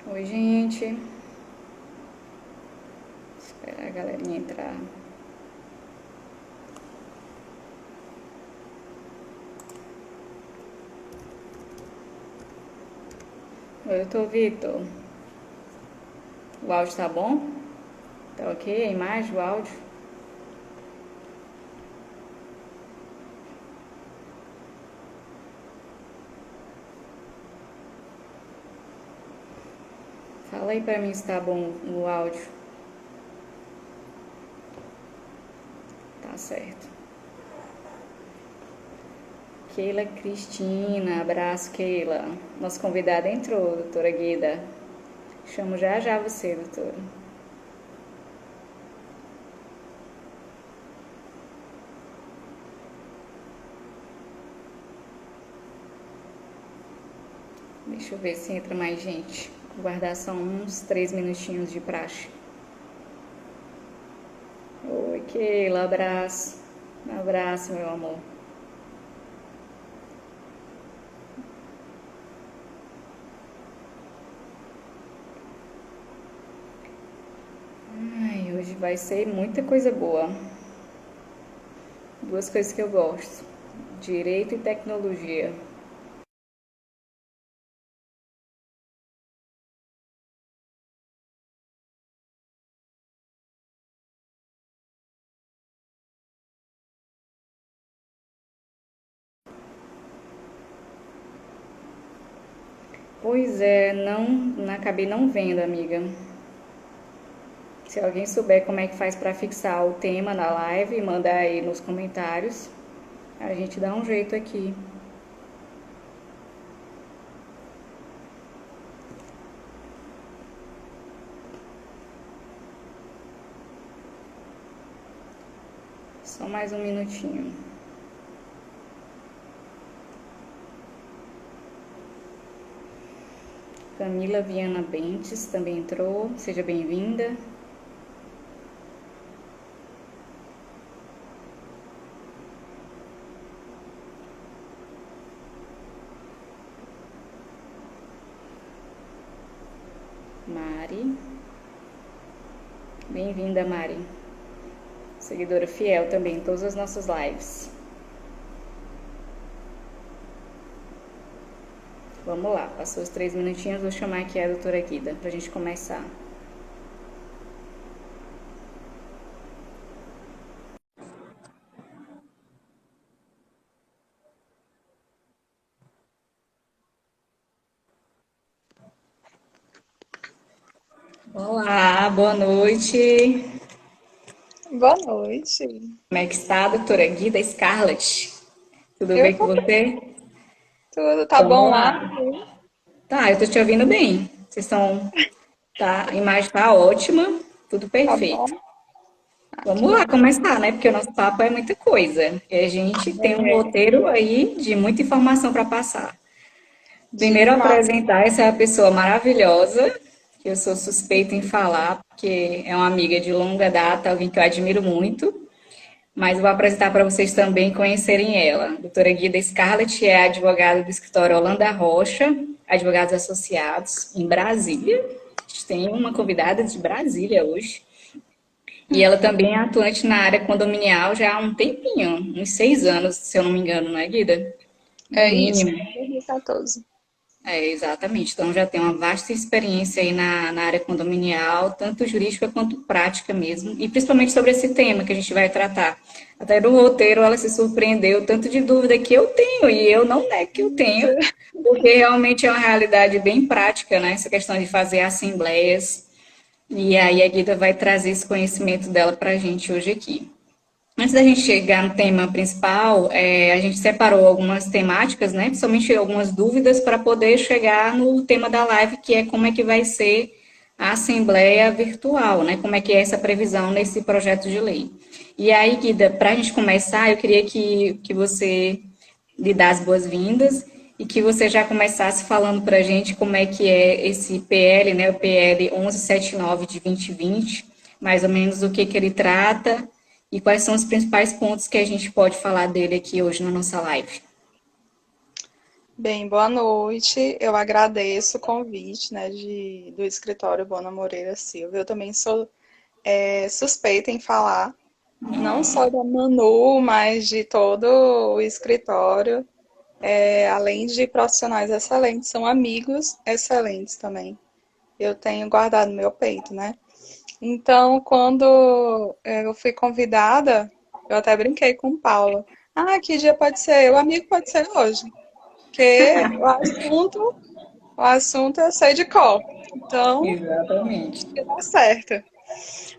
Oi, gente. Esperar a galerinha entrar. Oi, doutor Vitor. O áudio tá bom? Tá ok? A imagem, o áudio? Fala aí pra mim se tá bom o áudio. Tá certo. Keila Cristina, abraço, Keila. Nossa convidada entrou, doutora Guida. Chamo já já você, doutora. Deixa eu ver se entra mais gente. Vou guardar só uns 3 minutinhos de praxe. Oi, Keila, abraço. Abraço, meu amor. Ai, hoje vai ser muita coisa boa. Duas coisas que eu gosto: direito e tecnologia. Pois é, não acabei não vendo, amiga. Se alguém souber como é que faz para fixar o tema na live, manda aí nos comentários. A gente dá um jeito aqui. Só mais um minutinho. Camila Viana Bentes também entrou. Seja bem-vinda. Mari. Bem-vinda, Mari. Seguidora fiel também em todas as nossas lives. Vamos lá, passou os 3 minutinhos, vou chamar aqui a doutora Guida pra gente começar. Olá, boa noite. Boa noite. Como é que está, doutora Guida Scarlett? Tudo Eu bem com tô bem, você? tudo tá Vamos bom lá? lá. Tá, eu tô te ouvindo bem. Vocês estão. Tá, a imagem tá ótima, tudo Tá perfeito. bom? Ah, que Vamos lá bom. começar, né? Porque o nosso papo é muita coisa. E a gente tem um É, roteiro aí de muita informação para passar. Primeiro demais. apresentar essa pessoa maravilhosa, que eu sou suspeita em falar, porque é uma amiga de longa data, alguém que eu admiro muito. Mas vou apresentar para vocês também conhecerem ela. A doutora Guida Scarlett é advogada do escritório Holanda Rocha, advogados associados, em Brasília. A gente tem uma convidada de Brasília hoje. E ela também é atuante na área condominial já há um tempinho, uns 6 anos, se eu não me engano, não é, Guida? No É isso, mínimo. 2014. É, exatamente. Então já tem uma vasta experiência aí na área condominial, tanto jurídica quanto prática mesmo, e principalmente sobre esse tema que a gente vai tratar. Até no roteiro ela se surpreendeu, tanto de dúvida que eu tenho, e eu não nego que eu tenho, porque realmente é uma realidade bem prática, né? Essa questão de fazer assembleias. E aí a Guida vai trazer esse conhecimento dela para a gente hoje aqui. Antes da gente chegar no tema principal, a gente separou algumas temáticas, né? Principalmente algumas dúvidas para poder chegar no tema da live, que é como é que vai ser a Assembleia Virtual, né? Como é que é essa previsão nesse projeto de lei. E aí, Guida, para a gente começar, eu queria que você lhe dá as boas-vindas e que você já começasse falando para a gente como é que é esse PL, né, o PL 1179 de 2020, mais ou menos o que ele trata e quais são os principais pontos que a gente pode falar dele aqui hoje na nossa live. Bem, boa noite. Eu agradeço o convite, né, do escritório Bona Moreira Silva. Eu também sou suspeita em falar, não só da Manu, mas de todo o escritório, além de profissionais excelentes, são amigos excelentes também. Eu tenho guardado no meu peito, né? Então, quando eu fui convidada, eu até brinquei com o Paulo. Ah, que dia pode ser? O amigo pode ser hoje, porque o assunto eu sei de cor. Então, Exatamente. acho que dá certo.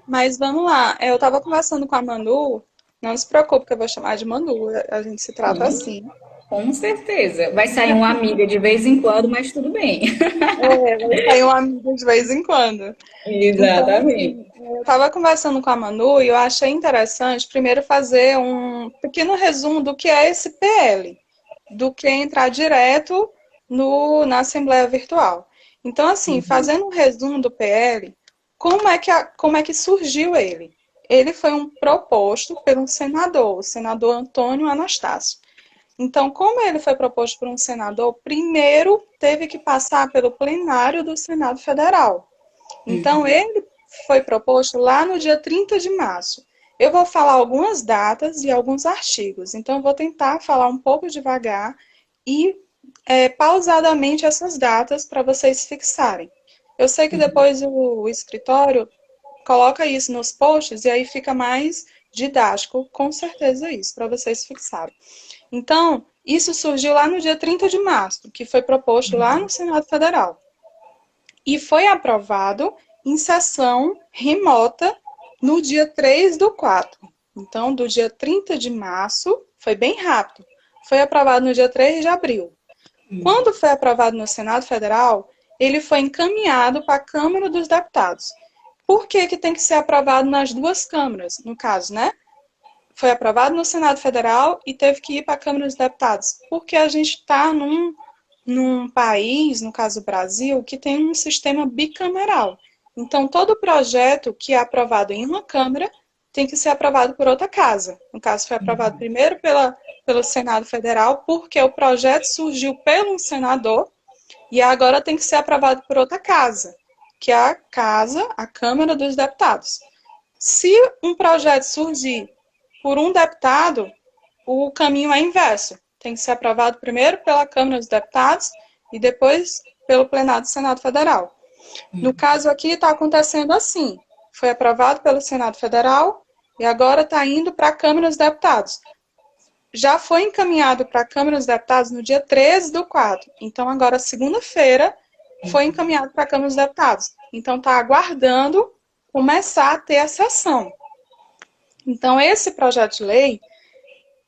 Mas vamos lá. Eu estava conversando com a Manu. Não se preocupe que eu vou chamar de Manu. A gente se trata Sim, assim. com certeza. Vai sair uma amiga de vez em quando, mas tudo bem. Vai sair uma amiga de vez em quando. Então, Exatamente. assim, eu estava conversando com a Manu e eu achei interessante primeiro fazer um pequeno resumo do que é esse PL, do que é entrar direto na Assembleia Virtual. Então, assim, Uhum. fazendo um resumo do PL, como é que surgiu ele? Ele foi um proposto por um senador, o senador Antônio Anastácio. Então, como ele foi proposto por um senador, primeiro teve que passar pelo plenário do Senado Federal. Então, Uhum. ele foi proposto lá no dia 30 de março. Eu vou falar algumas datas e alguns artigos, então eu vou tentar falar um pouco devagar e pausadamente essas datas para vocês fixarem. Eu sei que Uhum. depois o escritório coloca isso nos posts e aí fica mais didático, com certeza isso, para vocês fixarem. Então, isso surgiu lá no dia 30 de março, que foi proposto lá no Senado Federal e foi aprovado em sessão remota no dia 3 do 4. Então, do dia 30 de março, foi bem rápido. Foi aprovado no dia 3 de abril. Quando foi aprovado no Senado Federal, ele foi encaminhado para a Câmara dos Deputados. Por que, que tem que ser aprovado nas duas câmaras, no caso, né? Foi aprovado no Senado Federal e teve que ir para a Câmara dos Deputados, porque a gente está num país, no caso do Brasil, que tem um sistema bicameral. Então, todo projeto que é aprovado em uma Câmara tem que ser aprovado por outra casa. No caso, foi aprovado primeiro pelo Senado Federal, porque o projeto surgiu pelo um senador, e agora tem que ser aprovado por outra casa, que é a Câmara dos Deputados. Se um projeto surgir por um deputado, o caminho é inverso. Tem que ser aprovado primeiro pela Câmara dos Deputados e depois pelo plenário do Senado Federal. No caso aqui, está acontecendo assim. Foi aprovado pelo Senado Federal e agora está indo para a Câmara dos Deputados. Já foi encaminhado para a Câmara dos Deputados no dia 13 do 4. Então, agora, segunda-feira, foi encaminhado para a Câmara dos Deputados. Então, está aguardando começar a ter a sessão. Então, esse projeto de lei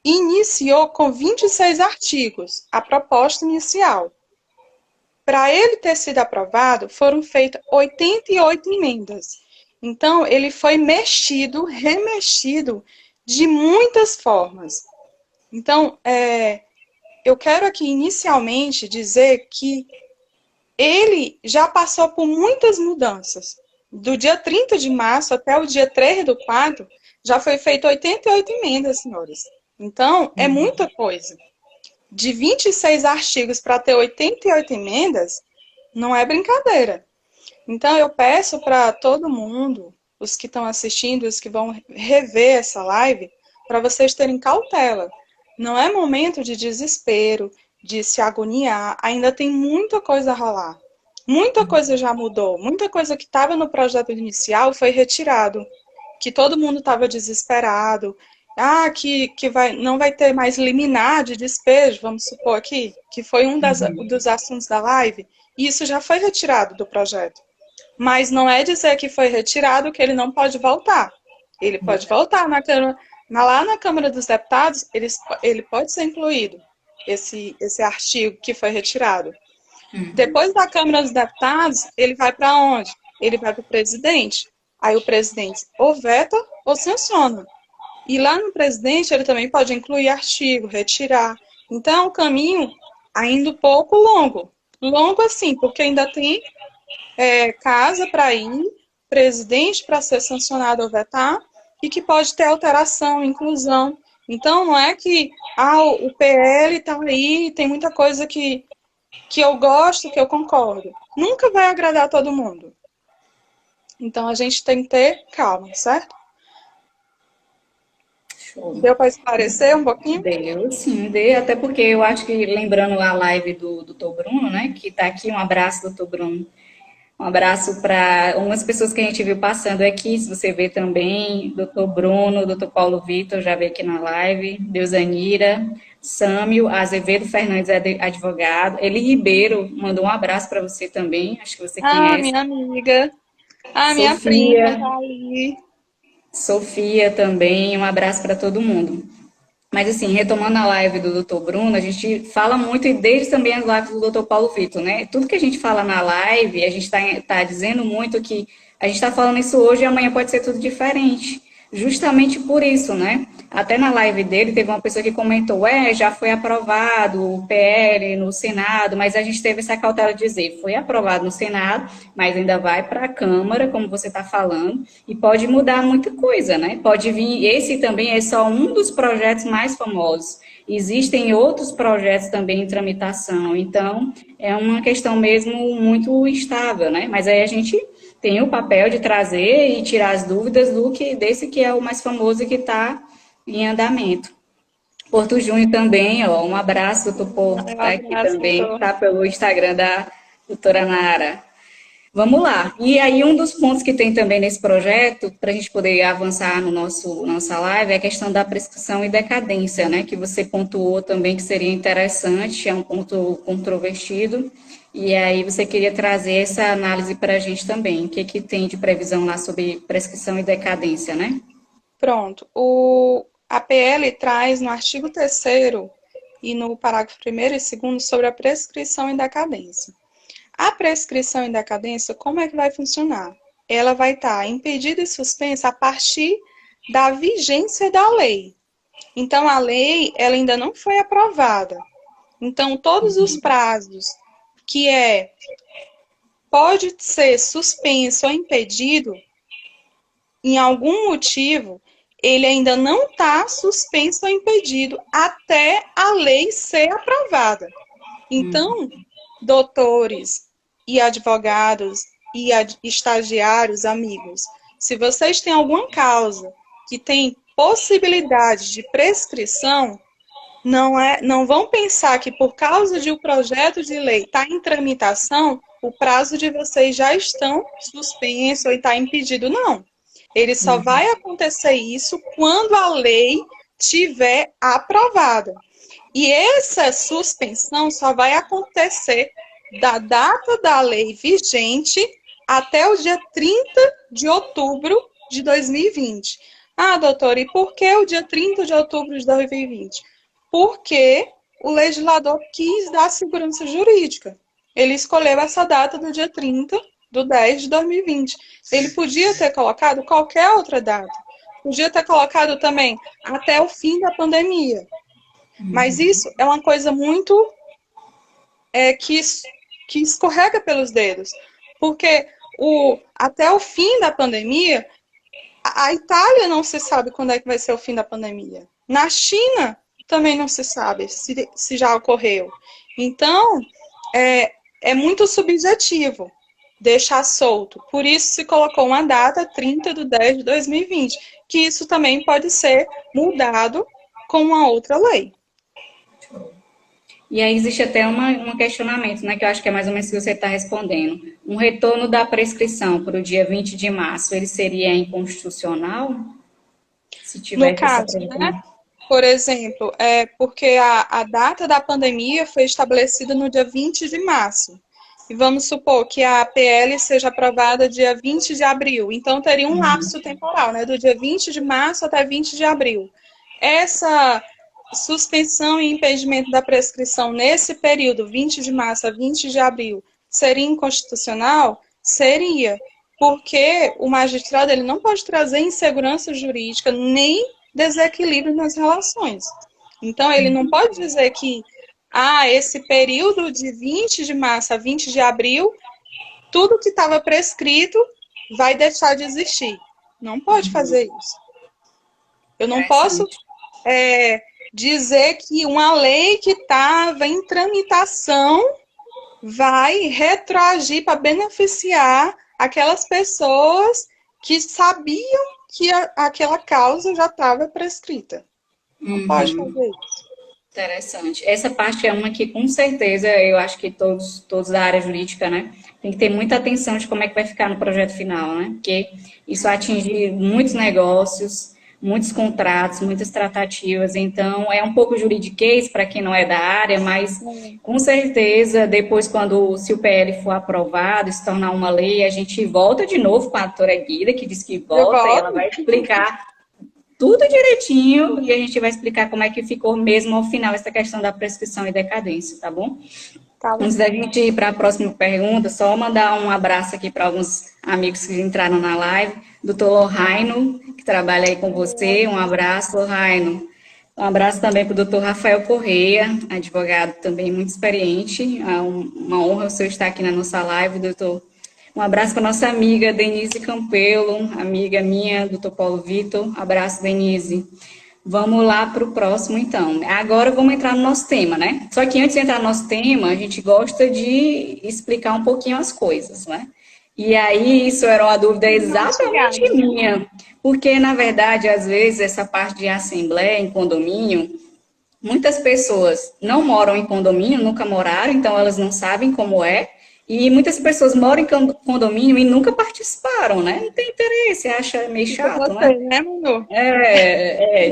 iniciou com 26 artigos, a proposta inicial. Para ele ter sido aprovado, foram feitas 88 emendas. Então, ele foi mexido, remexido de muitas formas. Então, eu quero aqui inicialmente dizer que ele já passou por muitas mudanças. Do dia 30 de março até o dia 3 do 4, já foi feito 88 emendas, senhores. Então, é muita coisa. De 26 artigos para ter 88 emendas, não é brincadeira. Então, eu peço para todo mundo, os que estão assistindo, os que vão rever essa live, para vocês terem cautela. Não é momento de desespero, de se agoniar, ainda tem muita coisa a rolar. Muita coisa já mudou, muita coisa que estava no projeto inicial foi retirado, que todo mundo estava desesperado. Ah, não vai ter mais liminar de despejo, vamos supor aqui, que foi dos assuntos da live, e isso já foi retirado do projeto. Mas não é dizer que foi retirado que ele não pode voltar. Ele pode voltar lá na Câmara dos Deputados, ele pode ser incluído, esse artigo que foi retirado. Depois da Câmara dos Deputados, ele vai para onde? Ele vai para o presidente. Aí o presidente ou veta ou sanciona. E lá no presidente, ele também pode incluir artigo, retirar. Então, é um caminho ainda um pouco longo. Longo assim, porque ainda tem casa para ir, presidente para ser sancionado ou vetar, e que pode ter alteração, inclusão. Então, não é que o PL está aí, tem muita coisa que eu gosto, que eu concordo. Nunca vai agradar todo mundo. Então, a gente tem que ter calma, certo? Show. Deu para esclarecer um pouquinho? Deu, sim, deu, até porque eu acho que, lembrando a live do Dr. Bruno, né, que tá aqui, um abraço, Dr. Bruno, um abraço para umas pessoas que a gente viu passando aqui, se você vê também, Dr. Bruno, Dr. Paulo Vitor, já veio aqui na live, Deusanira, Sâmio, Azevedo Fernandes, advogado, Eli Ribeiro, mandou um abraço para você também, acho que você Ah, conhece, minha amiga. Ah, minha prima Sofia, tá aí. Sofia também, um abraço para todo mundo. Mas assim, retomando a live do Dr. Bruno, a gente fala muito, e desde também as lives do Dr. Paulo Vitor, né? Tudo que a gente fala na live, a gente está dizendo muito que a gente está falando isso hoje e amanhã pode ser tudo diferente. Justamente por isso, né? Até na live dele teve uma pessoa que comentou, já foi aprovado o PL no Senado, mas a gente teve essa cautela de dizer, foi aprovado no Senado, mas ainda vai para a Câmara, como você está falando, e pode mudar muita coisa, né? Pode vir, esse também é só um dos projetos mais famosos. Existem outros projetos também em tramitação, então é uma questão mesmo muito estável, né? Mas aí a gente tem o papel de trazer e tirar as dúvidas desse que é o mais famoso e que está em andamento. Porto Júnior também, ó, um abraço, doutor Porto, Um está aqui abraço, também, doutor. tá pelo Instagram da doutora Nara. Vamos lá. E aí, um dos pontos que tem também nesse projeto, para a gente poder avançar no nossa live, é a questão da prescrição e decadência, né? Que você pontuou também que seria interessante, é um ponto controvertido. E aí, você queria trazer essa análise para a gente também. O que, que tem de previsão lá sobre prescrição e decadência, né? Pronto. A PL traz no artigo 3º e no parágrafo 1º e 2º sobre a prescrição e decadência. A prescrição e decadência, como é que vai funcionar? Ela vai estar impedida e suspensa a partir da vigência da lei. Então, a lei, ela ainda não foi aprovada. Então, todos os prazos que pode ser suspenso ou impedido, em algum motivo, ele ainda não está suspenso ou impedido até a lei ser aprovada. Então, doutores e advogados e estagiários, amigos, se vocês têm alguma causa que tem possibilidade de prescrição, não vão pensar que por causa de o projeto de lei estar em tramitação, o prazo de vocês já estão suspenso ou está impedido, não. Ele só vai acontecer isso quando a lei tiver aprovada. E essa suspensão só vai acontecer da data da lei vigente até o dia 30 de outubro de 2020. Ah, doutora, e por que o dia 30 de outubro de 2020? Porque o legislador quis dar segurança jurídica. Ele escolheu essa data do dia 30 de 10 de 2020. Ele podia ter colocado qualquer outra data. Podia ter colocado também até o fim da pandemia. Mas isso é uma coisa muito que escorrega pelos dedos. Porque até o fim da pandemia, a Itália não se sabe quando é que vai ser o fim da pandemia. Na China também não se sabe se já ocorreu. Então, é muito subjetivo deixar solto. Por isso se colocou uma data, 30 de 10 de 2020, que isso também pode ser mudado com uma outra lei. E aí existe até um questionamento, né, que eu acho que é mais ou menos o que você está respondendo. Um retorno da prescrição para o dia 20 de março, ele seria inconstitucional? Se No tivesse essa caso, né? previsão? Por exemplo, porque a data da pandemia foi estabelecida no dia 20 de março. E vamos supor que a PL seja aprovada dia 20 de abril. Então, teria um lapso temporal, né? Do dia 20 de março até 20 de abril. Essa suspensão e impedimento da prescrição nesse período, 20 de março a 20 de abril, seria inconstitucional? Seria. Porque o magistrado ele não pode trazer insegurança jurídica nem desequilíbrio nas relações. Então, ele não pode dizer que esse período de 20 de março a 20 de abril, tudo que estava prescrito vai deixar de existir. Não pode fazer isso. Eu não posso Interessante. dizer que uma lei que estava em tramitação vai retroagir para beneficiar aquelas pessoas que sabiam que aquela causa já estava prescrita. Não pode Uhum. fazer isso. Interessante. Essa parte é uma que, com certeza, eu acho que todos da área jurídica, né, tem que ter muita atenção de como é que vai ficar no projeto final, né? Porque isso atinge muitos negócios, muitos contratos, muitas tratativas. Então, é um pouco juridiquês para quem não é da área, mas com certeza, depois, se o PL for aprovado, se tornar uma lei, a gente volta de novo com a doutora Guida, que diz que Eu volta, e ela volto. vai explicar tudo direitinho e a gente vai explicar como é que ficou mesmo ao final essa questão da prescrição e decadência, tá bom? Tá bom. Antes da gente ir para a próxima pergunta, só mandar um abraço aqui para alguns amigos que entraram na live. Doutor Lohaino, que trabalha aí com você, um abraço, Lohaino. Um abraço também para o doutor Rafael Correia, advogado também muito experiente. É uma honra o senhor estar aqui na nossa live, doutor. Um abraço para nossa amiga Denise Campelo, amiga minha, doutor Paulo Vitor. Abraço, Denise. Vamos lá para o próximo, então. Agora vamos entrar no nosso tema, né? Só que antes de entrar no nosso tema, a gente gosta de explicar um pouquinho as coisas, né? E aí, isso era uma dúvida exatamente Mastigado. minha, porque, na verdade, às vezes, essa parte de assembleia em condomínio, muitas pessoas não moram em condomínio, nunca moraram, então elas não sabem como é. E muitas pessoas moram em condomínio e nunca participaram, né? Não tem interesse, acha meio Tipo chato, né? você, né, Manu?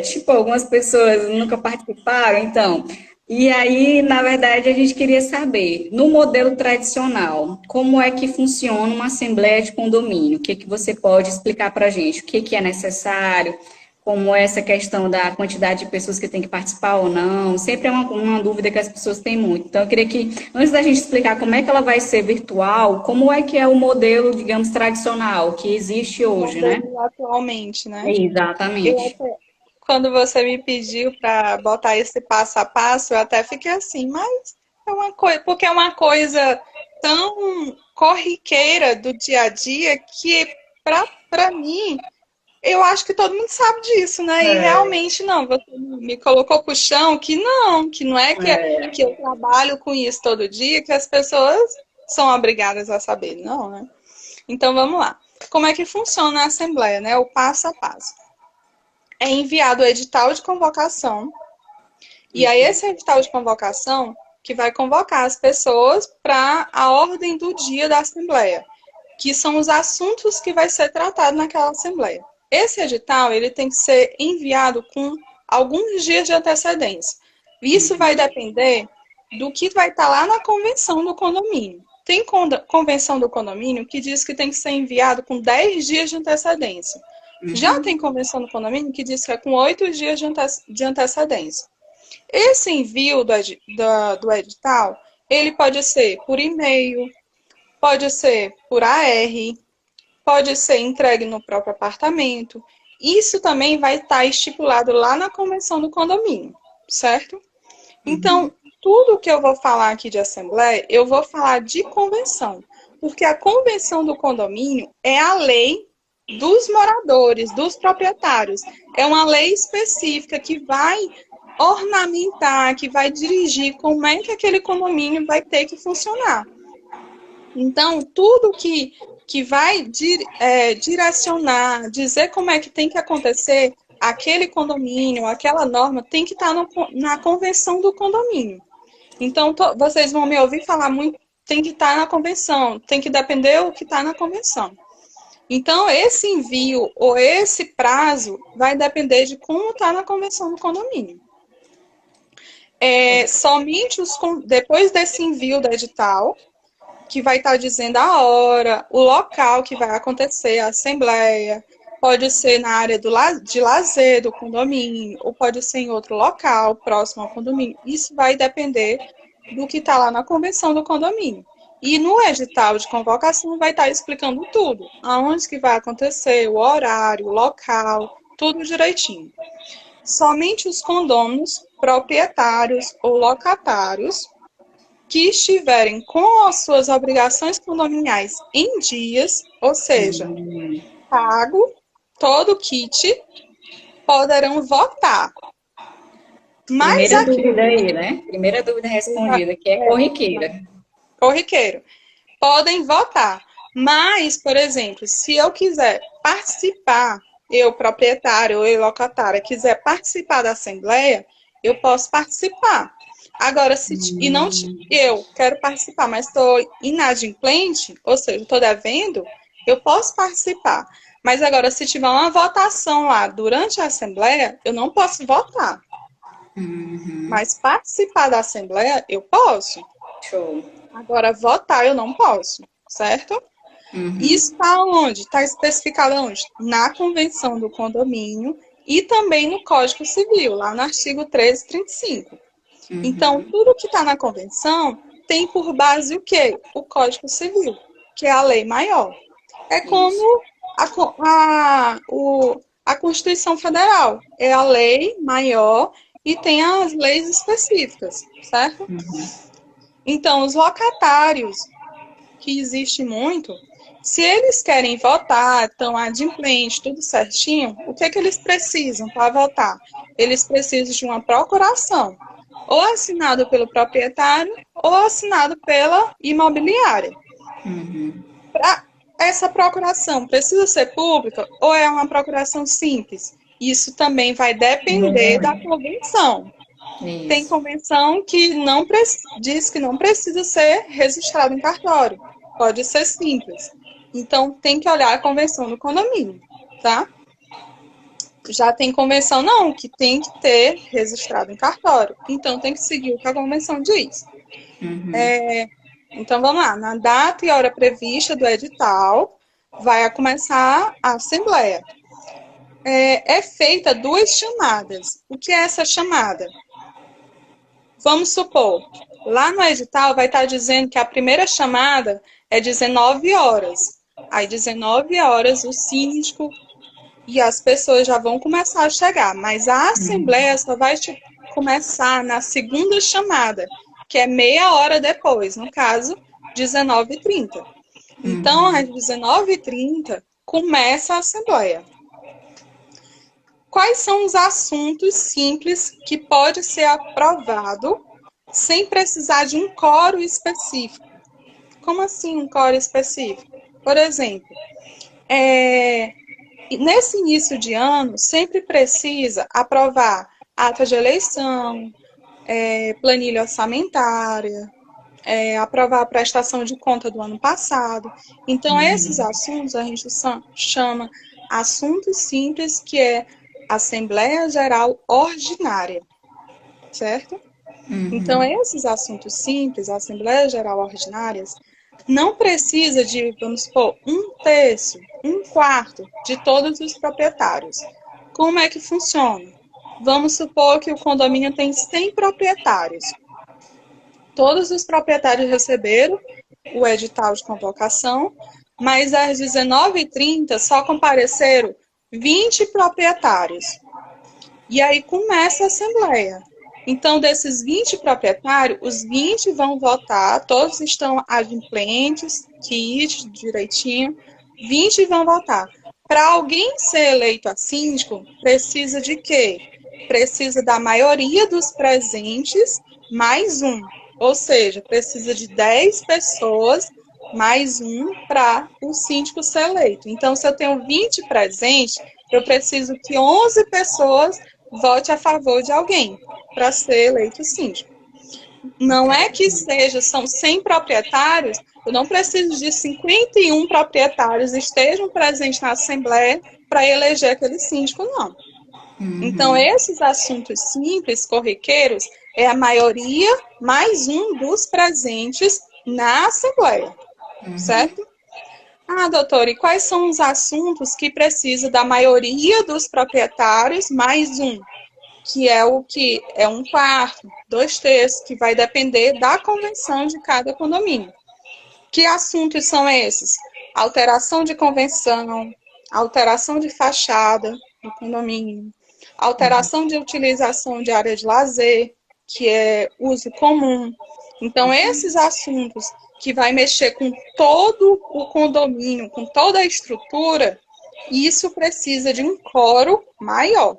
Tipo, algumas pessoas nunca participaram, então. E aí, na verdade, a gente queria saber, no modelo tradicional, como é que funciona uma assembleia de condomínio? O que que você pode explicar para a gente? O que que é necessário? Como é essa questão da quantidade de pessoas que tem que participar ou não? Sempre é uma dúvida que as pessoas têm muito. Então, eu queria que, antes da gente explicar como é que ela vai ser virtual, como é que é o modelo, digamos, tradicional que existe O hoje, né? modelo atualmente, né? Eu Exatamente. até, quando você me pediu para botar esse passo a passo, eu até fiquei assim, mas é uma coisa, porque é uma coisa tão corriqueira do dia a dia que para mim eu acho que todo mundo sabe disso, né? E É, realmente não, você me colocou pro chão que não é que eu trabalho com isso todo dia, que as pessoas são obrigadas a saber, não, né? Então vamos lá. Como é que funciona a Assembleia, né? O passo a passo. É enviado o edital de convocação, e aí esse edital de convocação que vai convocar as pessoas para a ordem do dia da Assembleia, que são os assuntos que vai ser tratado naquela Assembleia. Esse edital ele tem que ser enviado com alguns dias de antecedência. Isso vai depender do que vai estar lá na convenção do condomínio. Tem convenção do condomínio que diz que tem que ser enviado com 10 dias de antecedência. Já tem convenção do condomínio que diz que é com 8 dias de antecedência. Esse envio do edital, ele pode ser por e-mail, pode ser por AR, pode ser entregue no próprio apartamento. Isso também vai estar estipulado lá na convenção do condomínio, certo? Então, tudo que eu vou falar aqui de assembleia, eu vou falar de convenção, porque a convenção do condomínio é a lei dos moradores, dos proprietários. É uma lei específica que vai ornamentar, que vai dirigir como é que aquele condomínio vai ter que funcionar. Então, tudo que vai direcionar, dizer como é que tem que acontecer aquele condomínio, aquela norma, tem que estar na convenção do condomínio. Então, vocês vão me ouvir falar muito, tem que estar na convenção, tem que depender do que está na convenção. Então, esse envio ou esse prazo vai depender de como está na convenção do condomínio. Somente depois desse envio do edital, que vai estar dizendo a hora, o local que vai acontecer a assembleia, pode ser na área de lazer do condomínio, ou pode ser em outro local, próximo ao condomínio. Isso vai depender do que está lá na convenção do condomínio. E no edital de convocação vai estar explicando tudo, aonde que vai acontecer, o horário, o local, tudo direitinho. Somente os condôminos, proprietários ou locatários que estiverem com as suas obrigações condominiais em dias, ou seja, pago todo o kit, poderão votar. Mas Primeira aqui, dúvida aí, né? Primeira dúvida respondida, que é corriqueira. corriqueiro, podem votar. Mas, por exemplo, se eu quiser participar, eu, proprietário ou eu, locatária, quiser participar da assembleia, eu posso participar. Agora, e não eu quero participar, mas estou inadimplente, ou seja, estou devendo, eu posso participar. Mas agora, se tiver uma votação lá durante a assembleia, eu não posso votar. Mas participar da assembleia, eu posso. Show. Agora, votar eu não posso, certo? Isso está onde? Está especificado onde? Na Convenção do Condomínio e também no Código Civil, lá no artigo 1335. Então, tudo que está na Convenção tem por base o quê? O Código Civil, que é a lei maior. É Isso. como a Constituição Federal. É a lei maior e tem as leis específicas, certo? Então, os locatários, que existe muito, se eles querem votar, estão adimplentes, tudo certinho, o que é que eles precisam para votar? Eles precisam de uma procuração, ou assinado pelo proprietário, ou assinado pela imobiliária. Essa procuração precisa ser pública ou é uma procuração simples? Isso também vai depender da convenção. Tem Isso. convenção que não diz que não precisa ser registrado em cartório. Pode ser simples. Então, tem que olhar a convenção do condomínio, tá? Já tem convenção, não, que tem que ter registrado em cartório. Então, tem que seguir o que a convenção diz. Então, vamos lá. Na data e hora prevista do edital, vai começar a assembleia. É feita 2 chamadas. O que é essa chamada? Vamos supor, lá no edital vai estar dizendo que a primeira chamada é 19 horas. Aí, 19 horas, o síndico e as pessoas já vão começar a chegar. Mas a assembleia só vai começar na segunda chamada, que é meia hora depois, no caso, 19h30. Então, às 19h30, começa a assembleia. Quais são os assuntos simples que pode ser aprovado sem precisar de um quórum específico? Como assim um quórum específico? Por exemplo, nesse início de ano, sempre precisa aprovar ata de eleição, planilha orçamentária, aprovar a prestação de conta do ano passado. Então, esses assuntos a gente chama assuntos simples, que é Assembleia Geral Ordinária, certo? Então, esses assuntos simples, Assembleia Geral Ordinárias, não precisa de, vamos supor, 1/3, 1/4 de todos os proprietários. Como é que funciona? Vamos supor que o condomínio tem 100 proprietários. Todos os proprietários receberam o edital de convocação, mas às 19h30 só compareceram 20 proprietários. E aí começa a assembleia. Então, desses 20 proprietários, os 20 vão votar, todos estão adimplentes, kit, direitinho, 20 vão votar. Para alguém ser eleito a síndico, precisa de quê? Precisa da maioria dos presentes mais um. Ou seja, precisa de 10 pessoas mais um para o síndico ser eleito. Então, se eu tenho 20 presentes, eu preciso que 11 pessoas vote a favor de alguém para ser eleito síndico. Não é que são 100 proprietários, eu não preciso de 51 proprietários estejam presentes na Assembleia para eleger aquele síndico, não. Então, esses assuntos simples, corriqueiros, é a maioria mais um dos presentes na Assembleia, certo? Ah, doutora, e quais são os assuntos que precisa da maioria dos proprietários mais um? Que é o que é 1/4, 2/3, que vai depender da convenção de cada condomínio. Que assuntos são esses? Alteração de convenção, alteração de fachada do condomínio, alteração de utilização de área de lazer, que é uso comum. Então, esses assuntos que vai mexer com todo o condomínio, com toda a estrutura, isso precisa de um quórum maior.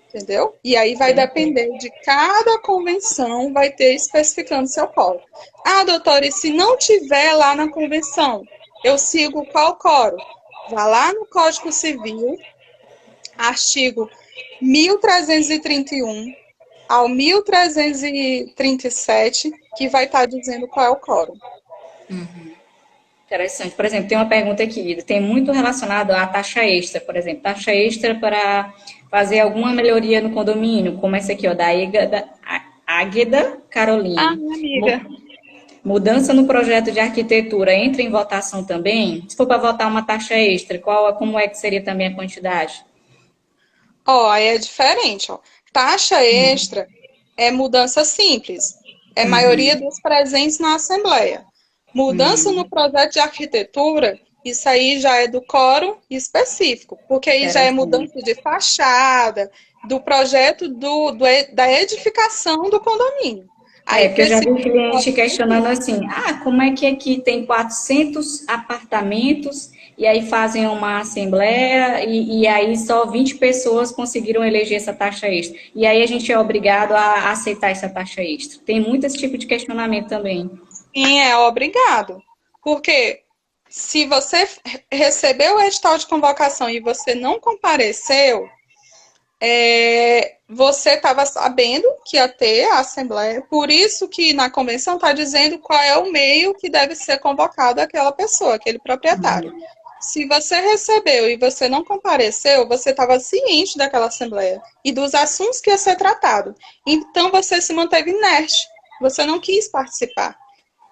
entendeu? E aí vai depender de cada convenção, vai ter especificando seu quórum. Ah, doutora, e se não tiver lá na convenção, eu sigo qual quórum? Vá lá no Código Civil, artigo 1331 ao 1337, que vai estar dizendo qual é o quórum. Interessante. Por exemplo, tem uma pergunta aqui, tem muito relacionado à taxa extra, por exemplo, taxa extra para fazer alguma melhoria no condomínio, como essa aqui, ó, da Águeda Ah, Caroline. minha amiga. Mudança no projeto de arquitetura entra em votação também? Se for para votar uma taxa extra, como é que seria também a quantidade? Ó, aí é diferente, ó. Taxa extra é mudança simples. É maioria dos presentes na Assembleia. Mudança no projeto de arquitetura, isso aí já é do quórum específico, porque aí já é Interessante. mudança de fachada, do projeto da edificação do condomínio. É, Aí porque eu já vi precisa um do cliente Código questionando Civil. assim, como é que aqui tem 400 apartamentos e aí fazem uma assembleia e aí só 20 pessoas conseguiram eleger essa taxa extra. E aí a gente é obrigado a aceitar essa taxa extra. Tem muito esse tipo de questionamento também. Sim, é obrigado. Porque se você recebeu o edital de convocação e você não compareceu, você estava sabendo que ia ter a Assembleia, por isso que na convenção está dizendo qual é o meio que deve ser convocado aquela pessoa, aquele proprietário. Se você recebeu e você não compareceu, você estava ciente daquela Assembleia e dos assuntos que ia ser tratado. Então você se manteve inerte, você não quis participar.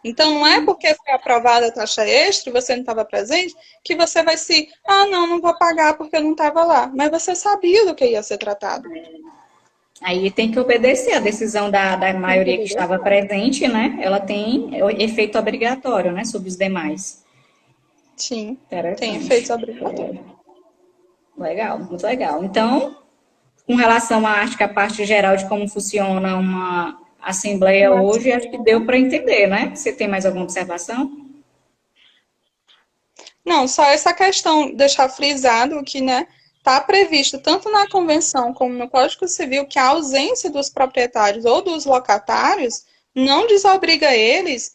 Então, não é porque foi aprovada a taxa extra e você não estava presente que você vai se. Ah, não, não vou pagar porque eu não estava lá. Mas você sabia do que ia ser tratado. Aí tem que obedecer a decisão da Tem que maioria que estava obedecer. presente, né? Ela tem efeito obrigatório, né, sobre os demais. Sim, tem efeitos Interessante. obrigatórios. Legal, muito legal. Então, com relação à acho que a parte geral de como funciona uma assembleia Mas, hoje, acho que deu para entender, né? Você tem mais alguma observação? não, só essa questão, deixar frisado que, né, está previsto tanto na convenção como no Código Civil que a ausência dos proprietários ou dos locatários não desobriga eles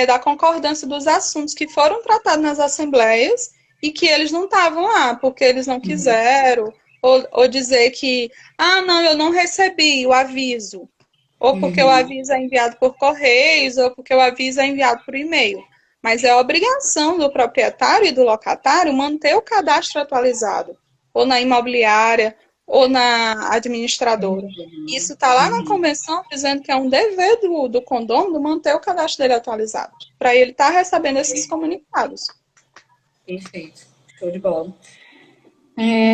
da concordância dos assuntos que foram tratados nas assembleias e que eles não estavam lá, porque eles não quiseram, ou dizer que, ah, não, eu não recebi o aviso, ou porque o aviso é enviado por correios, ou porque o aviso é enviado por e-mail. Mas é obrigação do proprietário e do locatário manter o cadastro atualizado, ou na imobiliária, ou na administradora. Isso está lá na convenção dizendo que é um dever do condômino manter o cadastro dele atualizado, para ele estar recebendo esses comunicados. Perfeito. Show de bola.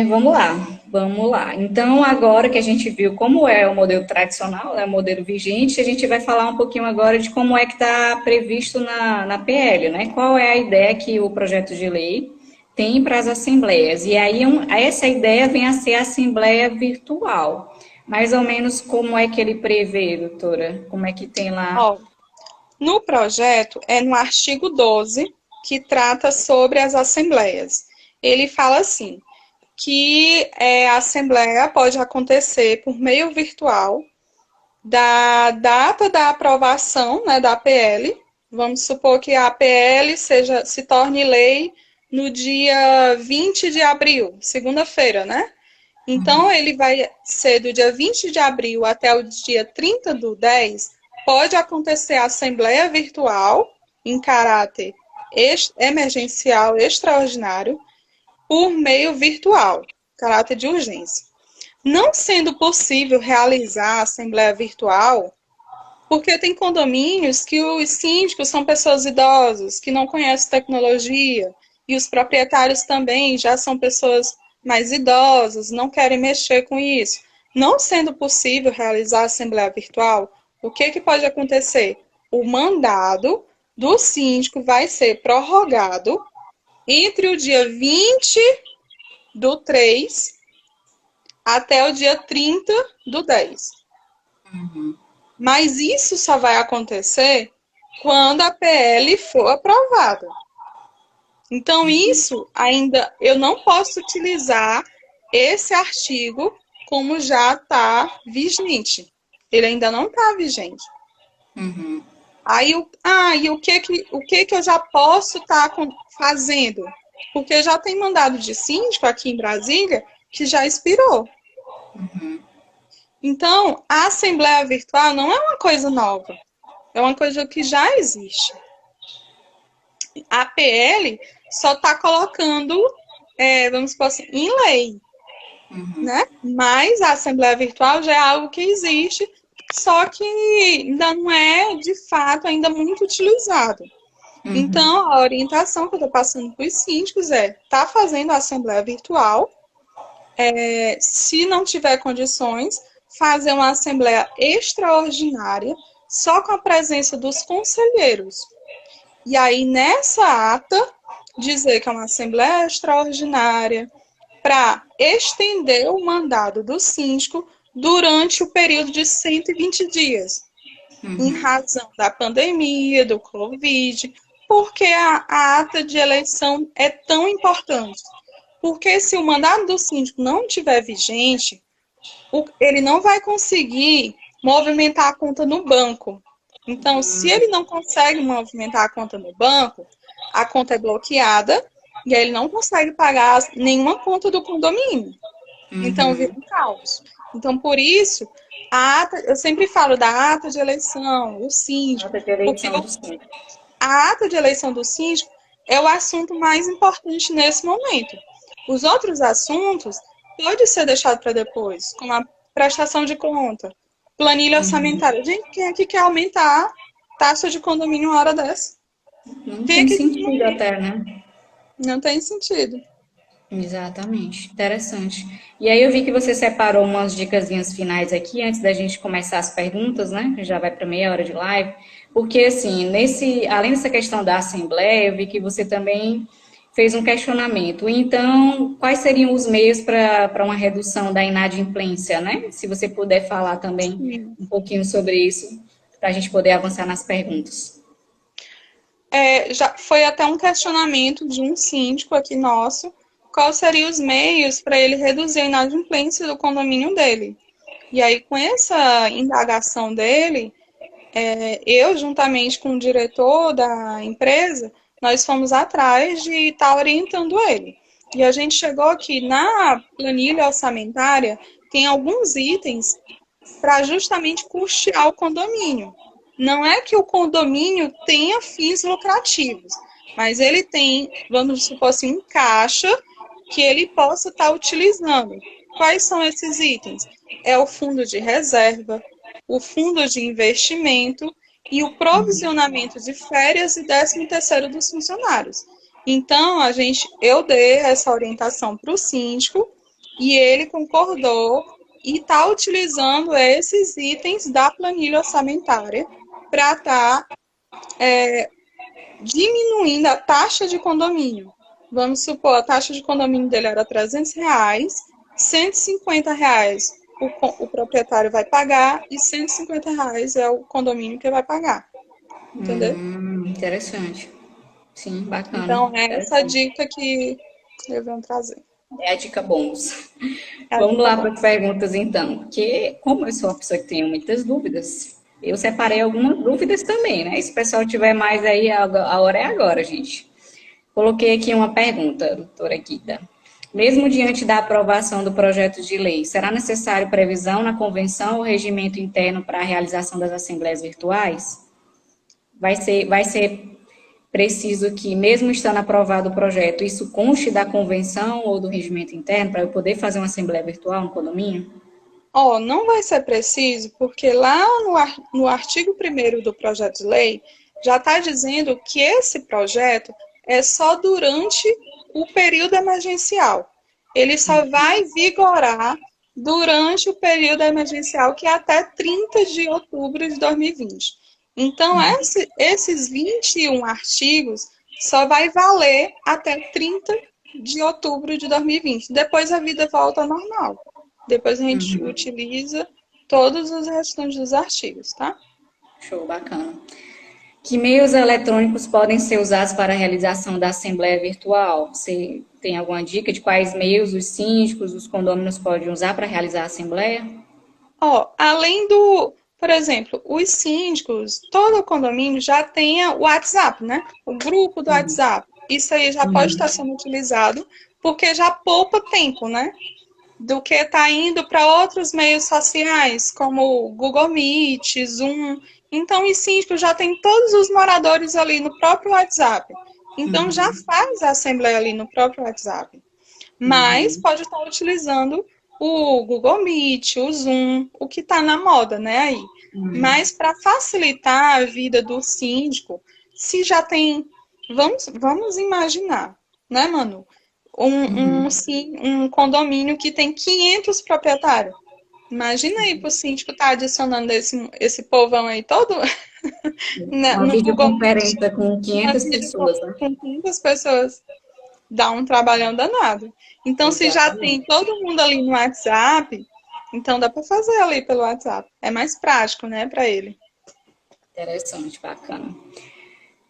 Vamos lá, vamos lá. Então, agora que a gente viu como é o modelo tradicional, né, o modelo vigente, a gente vai falar um pouquinho agora de como é que está previsto na PL, né? Qual é a ideia que o projeto de lei tem para as assembleias. E aí, essa ideia vem a ser a assembleia virtual. Mais ou menos como é que ele prevê, doutora? Como é que tem lá? Ó, no projeto, é no artigo 12, que trata sobre as assembleias. Ele fala assim, que a assembleia pode acontecer por meio virtual da data da aprovação, né, da APL. Vamos supor que a APL se torne lei no dia 20 de abril, segunda-feira, né? Então, ele vai ser do dia 20 de abril até o dia 30 do 10, pode acontecer a assembleia virtual em caráter emergencial extraordinário por meio virtual, caráter de urgência. Não sendo possível realizar a assembleia virtual, porque tem condomínios que os síndicos são pessoas idosas, que não conhecem tecnologia, e os proprietários também já são pessoas mais idosas, não querem mexer com isso. Não sendo possível realizar a assembleia virtual, o que pode acontecer? O mandado do síndico vai ser prorrogado entre o dia 20 do 3 até o dia 30 do 10. Mas isso só vai acontecer quando a PL for aprovada. Então, isso ainda eu não posso utilizar esse artigo como já está vigente. Ele ainda não está vigente. Uhum. Aí, e o que eu já posso estar fazendo? Porque já tem mandado de síndico aqui em Brasília que já expirou. Então, a Assembleia Virtual não é uma coisa nova, é uma coisa que já existe. A PL só está colocando, vamos supor assim, em lei, né? Mas a Assembleia Virtual já é algo que existe, só que ainda não é, de fato, ainda muito utilizado. Então, a orientação que eu estou passando para os síndicos tá fazendo a Assembleia Virtual, se não tiver condições, fazer uma Assembleia extraordinária, só com a presença dos conselheiros. E aí, nessa ata, dizer que é uma Assembleia extraordinária para estender o mandado do síndico durante o período de 120 dias, em razão da pandemia, do Covid, porque a ata de eleição é tão importante. Porque se o mandado do síndico não estiver vigente, ele não vai conseguir movimentar a conta no banco. Então, se ele não consegue movimentar a conta no banco, a conta é bloqueada e aí ele não consegue pagar nenhuma conta do condomínio. Então, vira um caos. Então, por isso, eu sempre falo da ata de eleição, o síndico, Nota de porque eleição do síndico. a ata de eleição do síndico é o assunto mais importante nesse momento. Os outros assuntos podem ser deixados para depois, como a prestação de conta, planilha orçamentária. Gente, quem é que quer aumentar a taxa de condomínio uma hora dessa? Não Quem é tem que sentido até, né? não tem sentido. Exatamente, interessante. E aí eu vi que você separou umas dicasinhas finais aqui antes da gente começar as perguntas, né? Que já vai para meia hora de live. Porque assim, além dessa questão da assembleia, eu vi que você também fez um questionamento. Então, quais seriam os meios para uma redução da inadimplência, né? Se você puder falar também Sim. um pouquinho sobre isso, para a gente poder avançar nas perguntas. Já foi até um questionamento de um síndico aqui nosso, quais seriam os meios para ele reduzir a inadimplência do condomínio dele. E aí, com essa indagação dele, eu, juntamente com o diretor da empresa, nós fomos atrás de estar orientando ele. E a gente chegou que na planilha orçamentária tem alguns itens para justamente custear o condomínio. Não é que o condomínio tenha fins lucrativos, mas ele tem, vamos supor assim, um caixa que ele possa estar utilizando. Quais são esses itens? É o fundo de reserva, o fundo de investimento e o provisionamento de férias e 13º dos funcionários. Então, eu dei essa orientação para o síndico e ele concordou e está utilizando esses itens da planilha orçamentária para estar diminuindo a taxa de condomínio. Vamos supor, a taxa de condomínio dele era R$300, R$150 o proprietário vai pagar e R$150 é o condomínio que vai pagar. Entendeu? Interessante. Sim, bacana. Então, é essa Interessante. dica que eu venho trazer. É a dica bônus. É a Vamos dica lá para bom. as perguntas, então. Porque, como eu sou uma pessoa que tem muitas dúvidas, eu separei algumas dúvidas também, né? Se o pessoal tiver mais aí, a hora é agora, gente. Coloquei aqui uma pergunta, doutora Guida. Mesmo diante da aprovação do projeto de lei, será necessário previsão na convenção ou regimento interno para a realização das assembleias virtuais? Vai ser preciso que, mesmo estando aprovado o projeto, isso conste da convenção ou do regimento interno para eu poder fazer uma assembleia virtual no condomínio? Não vai ser preciso, porque lá no artigo 1º do projeto de lei, já está dizendo que esse projeto é só durante o período emergencial. Ele só vai vigorar durante o período emergencial, que é até 30 de outubro de 2020. Então, esses 21 artigos só vai valer até 30 de outubro de 2020. Depois a vida volta ao normal. Depois a gente utiliza todos os restantes dos artigos, tá? Show, bacana. Que meios eletrônicos podem ser usados para a realização da assembleia virtual? Você tem alguma dica de quais meios os síndicos, os condôminos podem usar para realizar a assembleia? Ó, além do, por exemplo, os síndicos, todo o condomínio já tem o WhatsApp, né? O grupo do WhatsApp. Isso aí já pode estar sendo utilizado, porque já poupa tempo, né? Do que está indo para outros meios sociais, como Google Meet, Zoom. Então, os síndicos já tem todos os moradores ali no próprio WhatsApp. Então, já faz a assembleia ali no próprio WhatsApp. Mas Uhum. pode estar utilizando o Google Meet, o Zoom, o que está na moda, né, aí. Mas para facilitar a vida do síndico, se já tem, vamos imaginar, né, Manu? Um condomínio que tem 500 proprietários. Imagina aí para o síndico estar adicionando esse povão aí todo Uma no Google Meet, videoconferência com uma 500 pessoas, né? com 500 pessoas. Dá um trabalhão danado. Então, se já tem Exatamente. todo mundo ali no WhatsApp, então dá para fazer ali pelo WhatsApp. É mais prático, né, para ele. Interessante, bacana.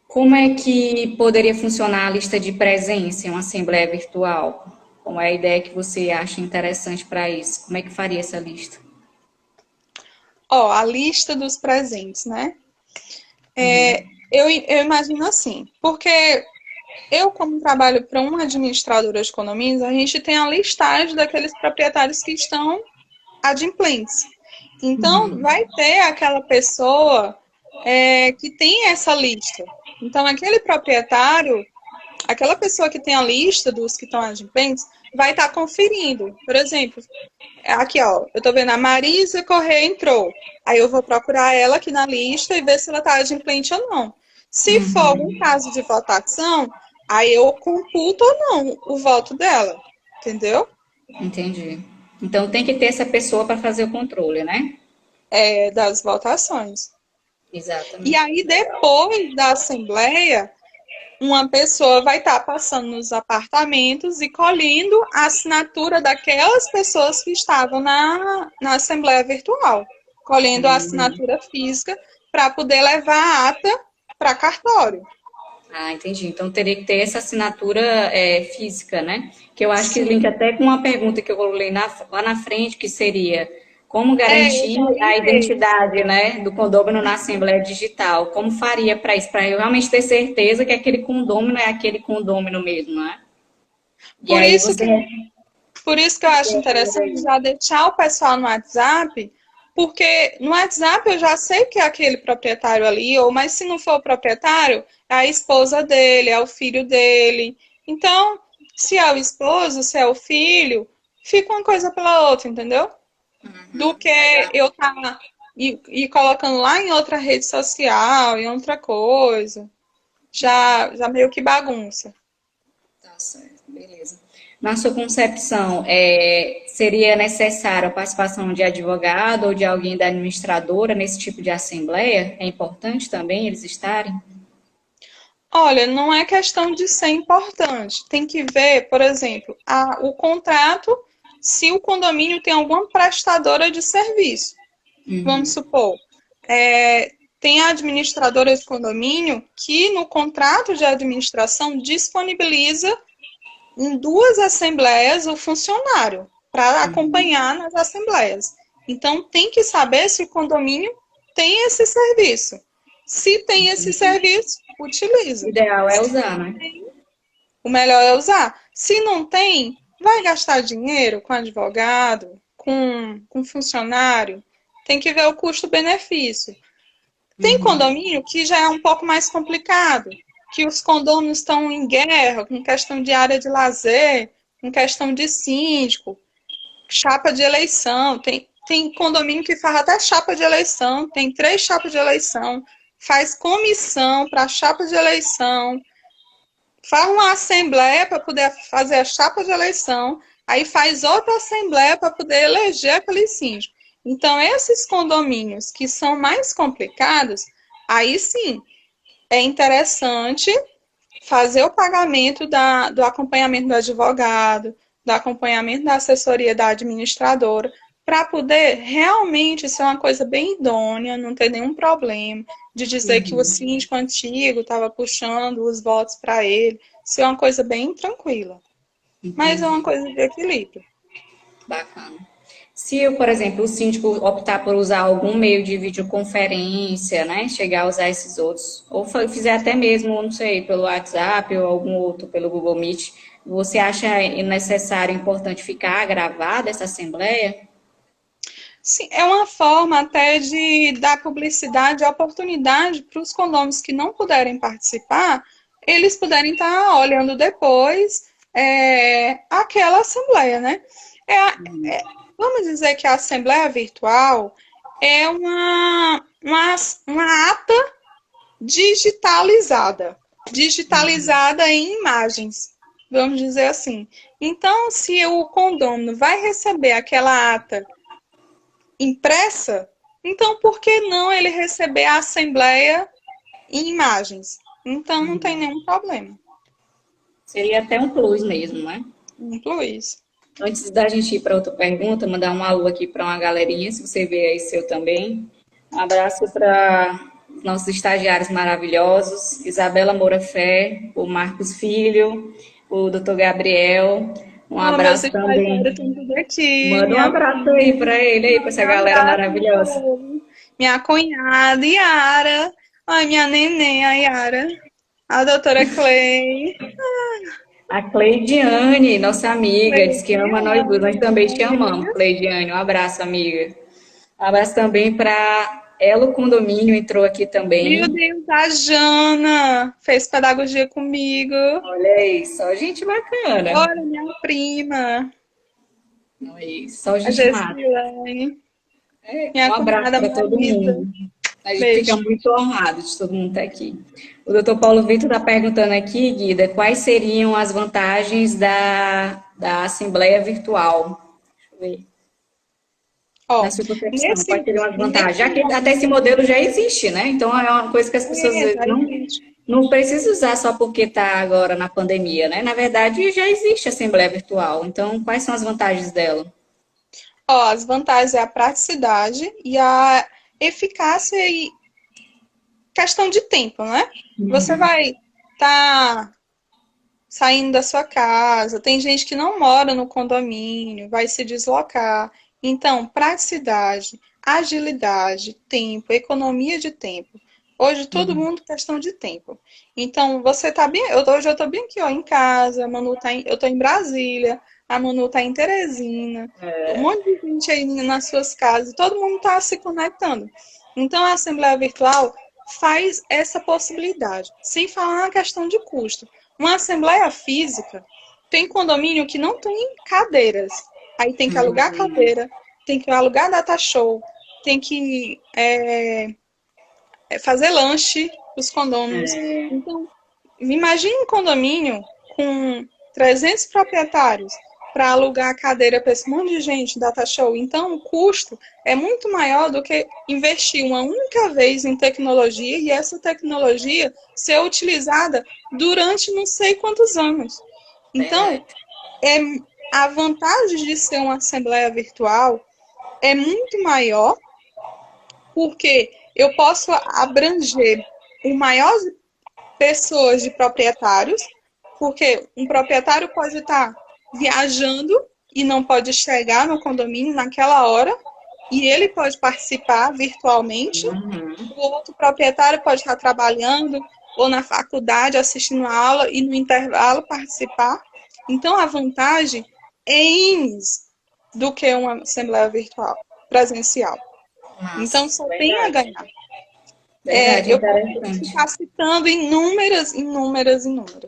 Como é que poderia funcionar a lista de presença em uma assembleia virtual? Qual é a ideia que você acha interessante para isso? Como é que faria essa lista? Ó, a lista dos presentes, né? Eu imagino assim, porque eu, como trabalho para uma administradora de condomínios, a gente tem a listagem daqueles proprietários que estão adimplentes. Então, vai ter aquela pessoa que tem essa lista. Então, aquele proprietário, aquela pessoa que tem a lista dos que estão adimplentes, vai estar conferindo. Por exemplo, aqui, ó, eu estou vendo a Marisa Corrêa entrou. Aí eu vou procurar ela aqui na lista e ver se ela está adimplente ou não. Se for algum caso de votação, aí eu computo ou não o voto dela. Entendeu? Entendi. Então tem que ter essa pessoa para fazer o controle, né? Das votações. E Exatamente. aí, depois da assembleia, uma pessoa vai estar passando nos apartamentos e colhendo a assinatura daquelas pessoas que estavam na assembleia virtual, colhendo a assinatura física para poder levar a ata para cartório. Ah, entendi. Então teria que ter essa assinatura física, né? Que eu acho que Sim, linka até com uma pergunta que eu coloquei lá na frente, que seria como eu garantir já a linkei. identidade, né, do condômino na Assembleia Digital? Como faria para isso? Para eu realmente ter certeza que aquele condômino é aquele condômino mesmo, né? E Por aí isso você. que Por isso que eu acho interessante já deixar o pessoal no WhatsApp, porque no WhatsApp eu já sei que é aquele proprietário ali, ou mas se não for o proprietário, é a esposa dele, é o filho dele. Então, se é o esposo, se é o filho, fica uma coisa pela outra, entendeu? Do que eu estar e colocando lá em outra rede social, em outra coisa. Já meio que bagunça. Tá certo, beleza. Na sua concepção, seria necessária a participação de advogado ou de alguém da administradora nesse tipo de assembleia? É importante também eles estarem? Olha, não é questão de ser importante. Tem que ver, por exemplo, o contrato, se o condomínio tem alguma prestadora de serviço. Vamos supor, tem a administradora de condomínio que no contrato de administração disponibiliza em duas assembleias o funcionário para acompanhar nas assembleias. Então, tem que saber se o condomínio tem esse serviço. Se tem esse serviço, O utiliza. ideal é usar, né? O melhor é usar. Se não tem, vai gastar dinheiro com advogado, com funcionário. Tem que ver o custo-benefício. Tem condomínio que já é um pouco mais complicado, que os condôminos estão em guerra com questão de área de lazer, com questão de síndico, chapa de eleição. Tem condomínio que faz até chapa de eleição, tem 3 chapas de eleição, faz comissão para chapa de eleição, faz uma assembleia para poder fazer a chapa de eleição, aí faz outra assembleia para poder eleger aquele síndico. Então, esses condomínios que são mais complicados, aí sim, é interessante fazer o pagamento do acompanhamento do advogado, do acompanhamento da assessoria da administradora, para poder realmente ser uma coisa bem idônea, não ter nenhum problema de dizer que o Uhum. síndico antigo estava puxando os votos para ele, ser uma coisa bem tranquila. Mas é uma Entendi. coisa de equilíbrio. Bacana. Se eu, por exemplo, o síndico optar por usar algum meio de videoconferência, né, chegar a usar esses outros, ou fizer até mesmo, não sei, pelo WhatsApp ou algum outro pelo Google Meet, você acha necessário, importante ficar gravada essa assembleia? Sim, é uma forma até de dar publicidade, oportunidade para os condôminos que não puderem participar, eles puderem estar olhando depois aquela assembleia, né? Vamos dizer que a assembleia virtual é uma ata digitalizada, digitalizada em imagens, vamos dizer assim. Então, se o condômino vai receber aquela ata impressa, então por que não ele receber a assembleia em imagens? Então não tem nenhum problema. Seria até um plus mesmo, né? Inclui isso. Antes da gente ir para outra pergunta, mandar um alô aqui para uma galerinha, se você vê aí seu também. Um abraço para nossos estagiários maravilhosos, Isabela Moura Fé, o Marcos Filho, o Dr. Gabriel. Um Oh, meus abraço estagiários também. estão tudo aqui. Manda um Minha abraço aí para ele, aí, para essa um galera abraço, meu maravilhosa. povo. Minha cunhada, Yara. Ai, minha neném, a Yara. A doutora Clay. A Cleidiane, nossa amiga, diz que ama nós duas, nós também te amamos, Cleidiane. Cleidiane. Um abraço, amiga. Um abraço também para Elo Condomínio, entrou aqui Meu também. Deus, a Jana fez pedagogia comigo. Olha aí, só gente bacana. Olha, minha prima, Olha aí, só a gente massa. Gessilane. Um Minha abraço cunhada para todo Marisa. mundo. A gente fica Beijo. muito honrado de todo mundo estar aqui. O doutor Paulo Vitor está perguntando aqui, Guida, quais seriam as vantagens da Assembleia Virtual? Deixa eu ver. Na Ó, sua concepção, quais nesse, seriam as vantagens? nesse Já que até esse momento, modelo já existe, né? Então é uma coisa que as pessoas já existe. não precisam usar só porque está agora na pandemia, né? Na verdade, já existe a Assembleia Virtual. Então, quais são as vantagens dela? Ó, as vantagens é a praticidade e a eficácia e questão de tempo, né? Você vai estar saindo da sua casa, tem gente que não mora no condomínio, vai se deslocar. Então, praticidade, agilidade, tempo, economia de tempo. Hoje todo mundo questão de tempo. Então, você tá bem, hoje eu tô bem aqui, ó, em casa, a Manu tá eu tô em Brasília, a Manu tá em Teresina, um monte de gente aí nas suas casas, todo mundo tá se conectando. Então, a Assembleia Virtual faz essa possibilidade, sem falar na questão de custo. Uma assembleia física tem condomínio que não tem cadeiras. Aí tem que alugar cadeira, tem que alugar data show, tem que fazer lanche para os condôminos. Então, imagine um condomínio com 300 proprietários para alugar a cadeira para esse monte de gente, data show. Então, o custo é muito maior do que investir uma única vez em tecnologia e essa tecnologia ser utilizada durante não sei quantos anos. Então, Verdade. é, a vantagem de ser uma assembleia virtual é muito maior, porque eu posso abranger o maior pessoas de proprietários, porque um proprietário pode estar viajando e não pode chegar no condomínio naquela hora, e ele pode participar virtualmente. O outro proprietário pode estar trabalhando ou na faculdade assistindo a aula e no intervalo participar. Então, a vantagem é N do que uma assembleia virtual, presencial. Então, Massa, só tem a verdade. ganhar. Verdade, Eu posso interessante. ficar citando inúmeras.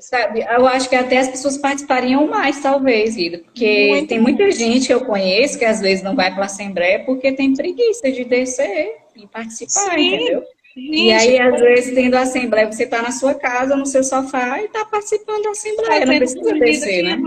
Sabe, eu acho que até as pessoas participariam mais, talvez, Guida, porque Muito tem muita mais. gente que eu conheço que às vezes não vai para a Assembleia porque tem preguiça de descer e participar, Sim, entendeu? E gente, aí, às vezes, tendo a Assembleia, você está na sua casa, no seu sofá e está participando da Assembleia, não fazendo precisa comida. descer, né?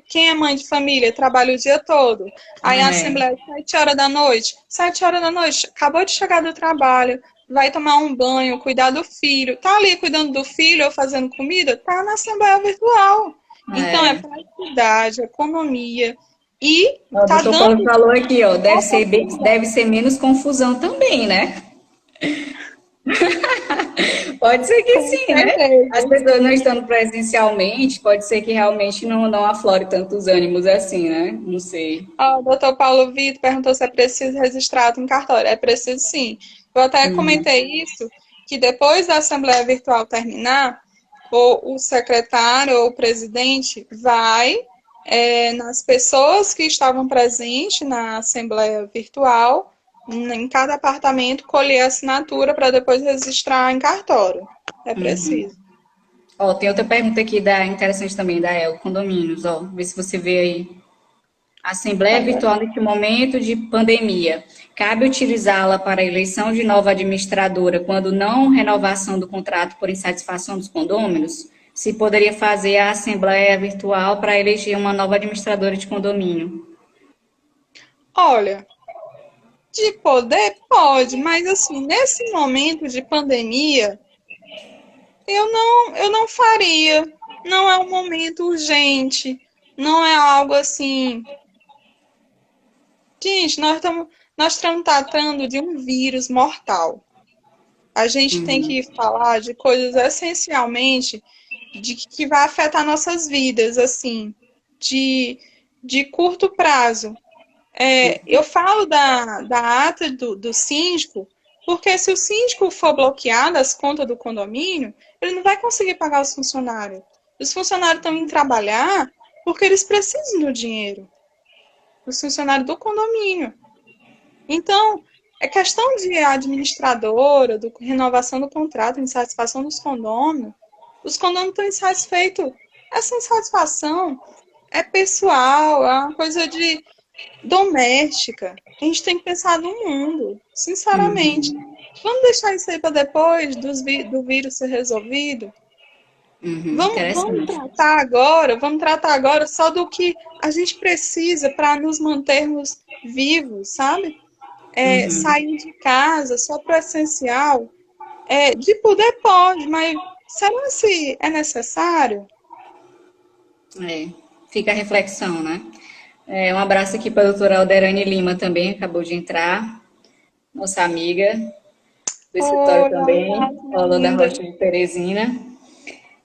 Quem é mãe de família? Trabalha o dia todo. Aí a É, assembleia, 7 horas da noite. 7 horas da noite, acabou de chegar do trabalho, vai tomar um banho, cuidar do filho. Tá ali cuidando do filho ou fazendo comida? Tá na assembleia virtual. Então é é, praticidade, economia. E O tá doutor Paulo dando falou aqui, ó, oportunidade. deve ser menos confusão também, né? Pode ser que Com sim, né? As certeza. pessoas não estando presencialmente, pode ser que realmente não aflore tantos ânimos assim, né? Não sei. Ó, o doutor Paulo Vitor perguntou se é preciso registrado em cartório. É preciso sim. Eu até Uhum, comentei isso, que depois da Assembleia Virtual terminar, ou o secretário ou o presidente vai nas pessoas que estavam presentes na Assembleia Virtual, em cada apartamento, colher a assinatura para depois registrar em cartório. É uhum. preciso. Ó, tem outra pergunta aqui interessante também, da El Condomínios, ó. Vê se você vê aí. Assembleia Pode olhar. virtual neste momento de pandemia. Cabe utilizá-la para a eleição de nova administradora quando não renovação do contrato por insatisfação dos condôminos? Se poderia fazer a assembleia virtual para eleger uma nova administradora de condomínio? Olha, de poder pode, mas assim, nesse momento de pandemia, eu não faria. Não é um momento urgente. Não é algo assim. Gente, nós estamos tratando de um vírus mortal. A gente tem Uhum, que falar de coisas essencialmente de que vai afetar nossas vidas, assim, de, de curto prazo. Eu falo da ata do síndico, porque se o síndico for bloqueado as contas do condomínio, ele não vai conseguir pagar os funcionários. Os funcionários estão indo trabalhar porque eles precisam do dinheiro, os funcionários do condomínio. Então, é questão de administradora, renovação do contrato, insatisfação dos condôminos. Os condôminos estão insatisfeitos. Essa insatisfação é pessoal, é uma coisa de doméstica. A gente tem que pensar no mundo, sinceramente. uhum, Vamos deixar isso aí para depois do vírus ser resolvido? uhum. Vamos Interessante. tratar agora só do que a gente precisa para nos mantermos vivos, sabe? Uhum. Sair de casa só para o essencial. De poder pode, mas será se é necessário? É, fica a reflexão, né? Um abraço aqui para a doutora Alderane Lima também, acabou de entrar, nossa amiga do escritório Oi, também, minha falou da linda. Rocha de Teresina.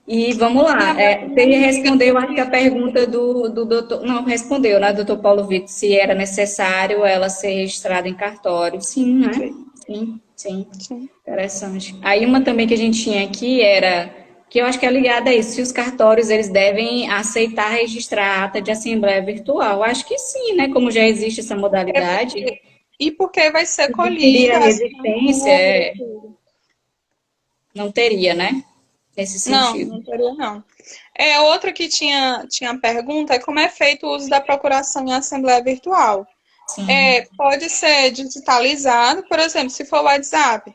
E vamos Minha lá, você amiga respondeu, acho que a também. pergunta do doutor, não, respondeu, né, doutor Paulo Vitor, se era necessário ela ser registrada em cartório. Sim, né? Sim, Sim, sim, sim. interessante. Aí uma também que a gente tinha aqui era, que eu acho que é ligada a isso, se os cartórios, eles devem aceitar registrar a ata de assembleia virtual. Acho que sim, né, como já existe essa modalidade, E porque vai ser teria colhida a resistência, assinatura, tudo. não teria, né, nesse Não, sentido. não teria, não. Outra que tinha pergunta é como é feito o uso da procuração em assembleia virtual. Sim. Pode ser digitalizado, por exemplo, se for o WhatsApp,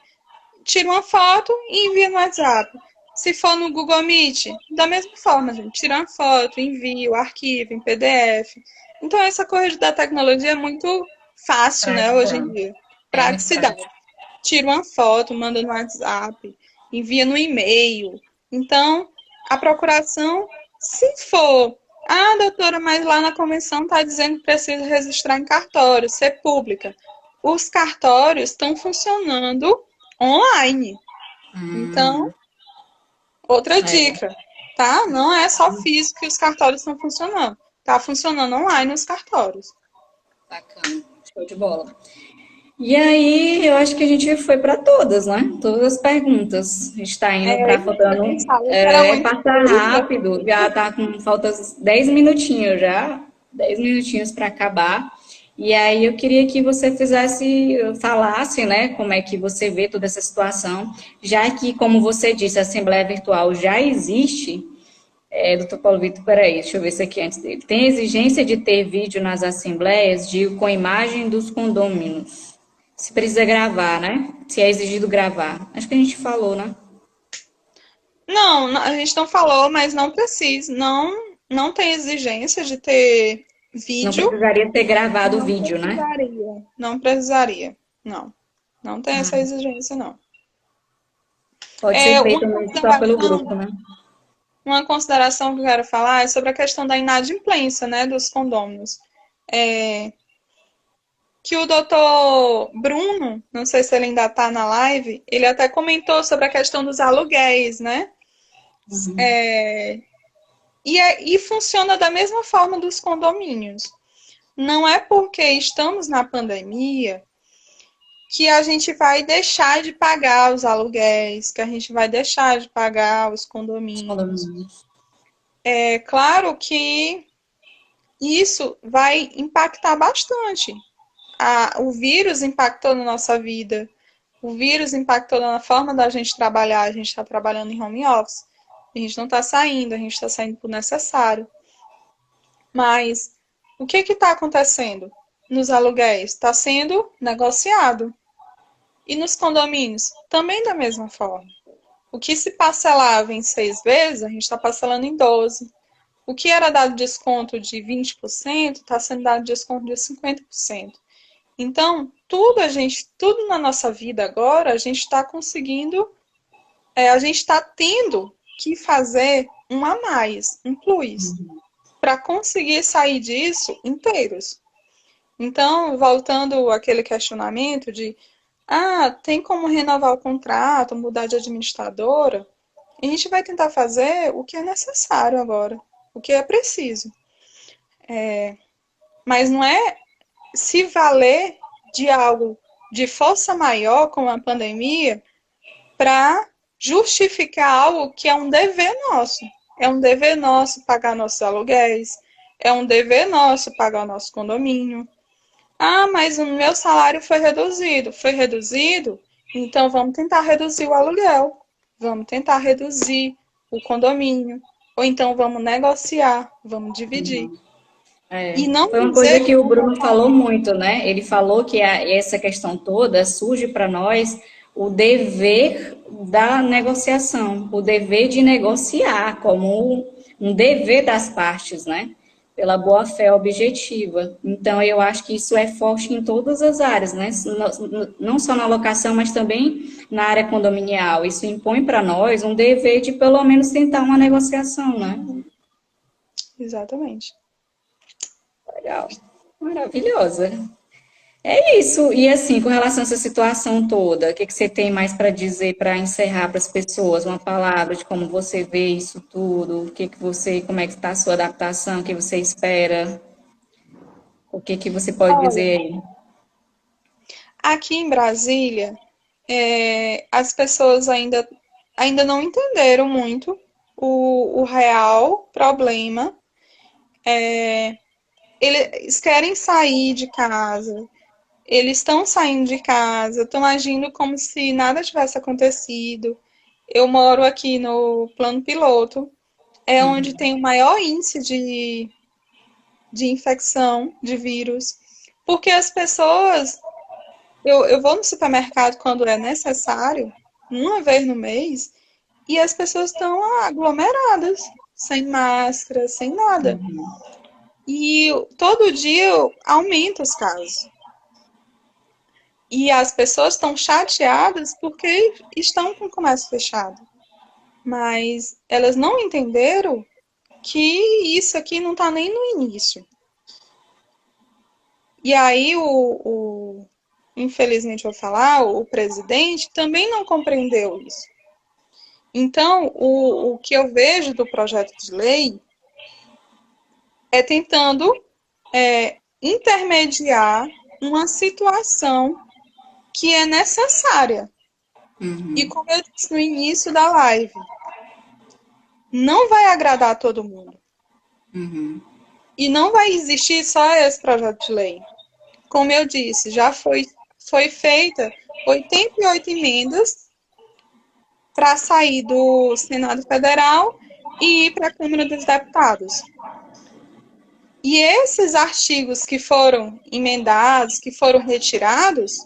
tira uma foto e envia no WhatsApp. Se for no Google Meet, da mesma forma, gente, tira uma foto, envia o arquivo em PDF. Então, essa coisa da tecnologia é muito fácil, né, hoje em Prática. dia. É muito Praticidade. prático. Tira uma foto, manda no WhatsApp, envia no e-mail. Então, a procuração, se for, doutora, mas lá na convenção está dizendo que precisa registrar em cartório, ser pública. Os cartórios estão funcionando online. Então, outra É, dica, tá? Não é só físico que os cartórios estão funcionando. Tá funcionando online os cartórios. bacana. Show de bola. E aí, eu acho que a gente foi para todas, né? Todas as perguntas. A gente está indo para A gente faltando. falou que era muita Passar coisa. rápido, já está com faltas 10 minutinhos já. 10 minutinhos para acabar. E aí eu queria que você falasse, né, como é que você vê toda essa situação, já que, como você disse, a Assembleia Virtual já existe. Doutor Paulo Vitor, peraí, deixa eu ver isso aqui antes dele. Tem exigência de ter vídeo nas assembleias com imagem dos condôminos. Se precisa gravar, né? Se é exigido gravar. Acho que a gente falou, né? Não, a gente não falou, mas não precisa. Não tem exigência de ter Não vídeo. precisaria ter gravado o Não vídeo, né? precisaria. Não precisaria. Não. Não tem essa exigência, não. Pode ser Uma feito mesmo só pelo consideração, grupo, né? uma consideração que eu quero falar é sobre a questão da inadimplência, né, dos condôminos. que o doutor Bruno, não sei se ele ainda está na live, ele até comentou sobre a questão dos aluguéis, né? Uhum. E funciona da mesma forma dos condomínios. Não é porque estamos na pandemia que a gente vai deixar de pagar os aluguéis, que a gente vai deixar de pagar os Os condomínios. condomínios. É claro que isso vai impactar bastante. O vírus impactou na nossa vida, o vírus impactou na forma da gente trabalhar. A gente está trabalhando em home office, a gente não está saindo, a gente está saindo por necessário. Mas o que está acontecendo nos aluguéis? Está sendo negociado. E nos condomínios? Também da mesma forma. O que se parcelava em 6 vezes, a gente está parcelando em 12. O que era dado desconto de 20% está sendo dado desconto de 50%. Então, tudo na nossa vida agora, a gente está conseguindo, a gente está tendo que fazer um a mais, um plus, Uhum. para conseguir sair disso inteiros. Então, voltando àquele questionamento de, tem como renovar o contrato, mudar de administradora, a gente vai tentar fazer o que é necessário agora, o que é preciso. Mas não é se valer de algo de força maior, como a pandemia, para justificar algo que é um dever nosso. É um dever nosso pagar nossos aluguéis, é um dever nosso pagar o nosso condomínio. Mas o meu salário foi reduzido. Foi reduzido? Então vamos tentar reduzir o aluguel. Vamos tentar reduzir o condomínio. Ou então vamos negociar, vamos dividir. É, E não foi uma dizer coisa que que o Bruno falou muito, né? Ele falou que essa questão toda surge para nós o dever da negociação, o dever de negociar como um dever das partes, né? Pela boa-fé objetiva. Então, eu acho que isso é forte em todas as áreas, né? Não só na locação, mas também na área condominial. Isso impõe para nós um dever de, pelo menos, tentar uma negociação, né? exatamente. Legal. Maravilhosa. É isso. E assim, com relação a essa situação toda, o que que você tem mais para dizer para encerrar para as pessoas? Uma palavra de como você vê isso tudo, o que que você, como é que está a sua adaptação, o que você espera, o que que você pode Olha, dizer aí? aqui em Brasília, as pessoas ainda não entenderam muito o real problema. Eles querem sair de casa, eles estão saindo de casa, estão agindo como se nada tivesse acontecido. Eu moro aqui no plano piloto, é onde tem o maior índice de infecção de vírus, porque as pessoas. Eu vou no supermercado quando é necessário, uma vez no mês, e as pessoas estão aglomeradas, sem máscara, sem nada. E todo dia aumenta os casos. E as pessoas estão chateadas porque estão com o comércio fechado. Mas elas não entenderam que isso aqui não está nem no início. E aí, infelizmente vou falar, o presidente também não compreendeu isso. Então, o que eu vejo do projeto de lei é tentando intermediar uma situação que é necessária. E Uhum, como eu disse no início da live, não vai agradar a todo mundo. uhum, E não vai existir só esse projeto de lei. Como eu disse, já foi feita 88 emendas para sair do Senado Federal e ir para a Câmara dos Deputados. E esses artigos que foram emendados, que foram retirados,